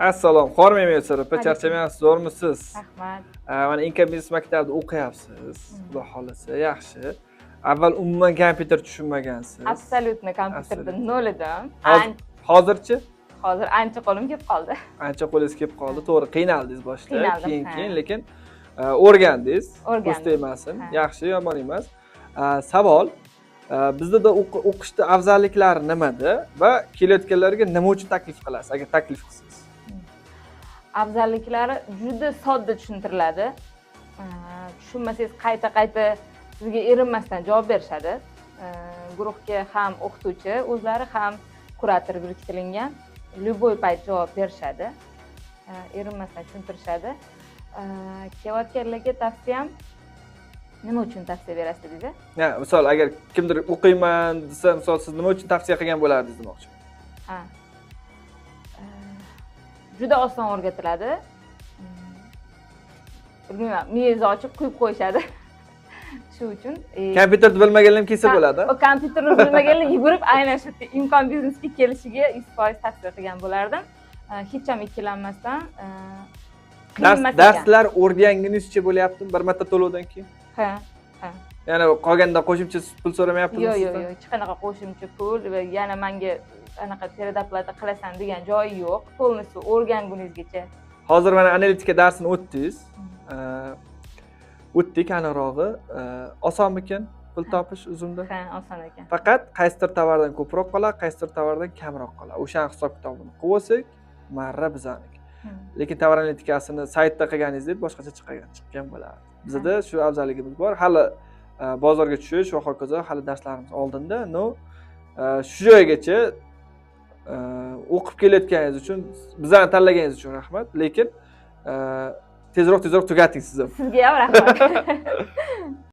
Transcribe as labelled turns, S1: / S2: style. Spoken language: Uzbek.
S1: Assalom, hormayapsiz, charchamayapsiz, zo'rmisiz?
S2: Rahmat.
S1: Mana Inka biznes maktabida o'qiyapsiz. Xudo xolasa, yaxshi. Avval umuman kompyuter tushunmagansiz.
S2: Absolutno kompyuterda nol edim.
S1: Hozirchi?
S2: Hozir ancha qo'lim kelib qoldi.
S1: Ancha qo'lingiz kelib qoldi. To'g'ri, qiynaldingiz boshida,
S2: Qiynaldim,
S1: keyin lekin o'rgandingiz.
S2: O'rgandim.
S1: Emasmi? Yaxshi, yomon emas. Savol, bizda o'qishda afzalliklari nimada va kelayotganlarga nima uchun taklif qilasiz, agar taklif qilsangiz?
S2: Afzalliklari juda sodda tushuntiriladi. Tushunmasangiz qayta sizga erinmasdan javob berishadi. Guruhga ham o'qituvchi, o'zlari ham kurator biriktirilgan. Любой payt javob berishadi. Erinmasdan tushuntirishadi. Kelayotganlarga tavsiyam nima uchun tavsiya berasiz deysiz?
S1: Misol agar kimdir o'qiyman desa, misol siz nima uchun tavsiya qilgan bo'lardingiz demoqchiman.
S2: Juda oson o'rgatiladi. Bilmayman, miyangizni ochib quyib qo'yishadi. Shu uchun
S1: kompyuterni bilmaganlar ham kelsa bo'ladi.
S2: Kompyuterni bilmaganlar yugurib aynan shu imkon biznesga kelishiga 100% tavsiya qilgan bo'lardim. Hech ham ikkilanmasdan
S1: darslar o'rgangunizcha bo'lyaptimi bir marta to'lovdan keyin?
S2: Ha.
S1: Ya'ni qolganda qo'shimcha pul so'ramayaptimi?
S2: Yo'q, hech qanaqa qo'shimcha pul va yana menga anaqa передоплата qilasan degan joyi yo'q. Полностью o'rgangunizgacha.
S1: Hozir mana analitika darsini o'tdingiz. O'tdik aniqrog'i. Osonmikan pul topish o'zimda?
S2: Ha, oson ekan.
S1: Faqat qaysidir tovardan ko'proq qoladi, qaysidir tovardan kamroq qoladi. O'sha hisob-kitobini qilib olsak, marra bizaniki. Lekin tovar analitikasini saytda qilganingizdek boshqacha chiqqan bo'ladi. Bizda shu afzalligimiz bor. Hali bozorga tushish va hokazo hali darslarimiz oldinda. Shu joygacha o'qib kelayotganingiz uchun, bizani tanlaganingiz uchun rahmat. Lekin tezroq tugating siz ham.
S2: Sizga ham rahmat.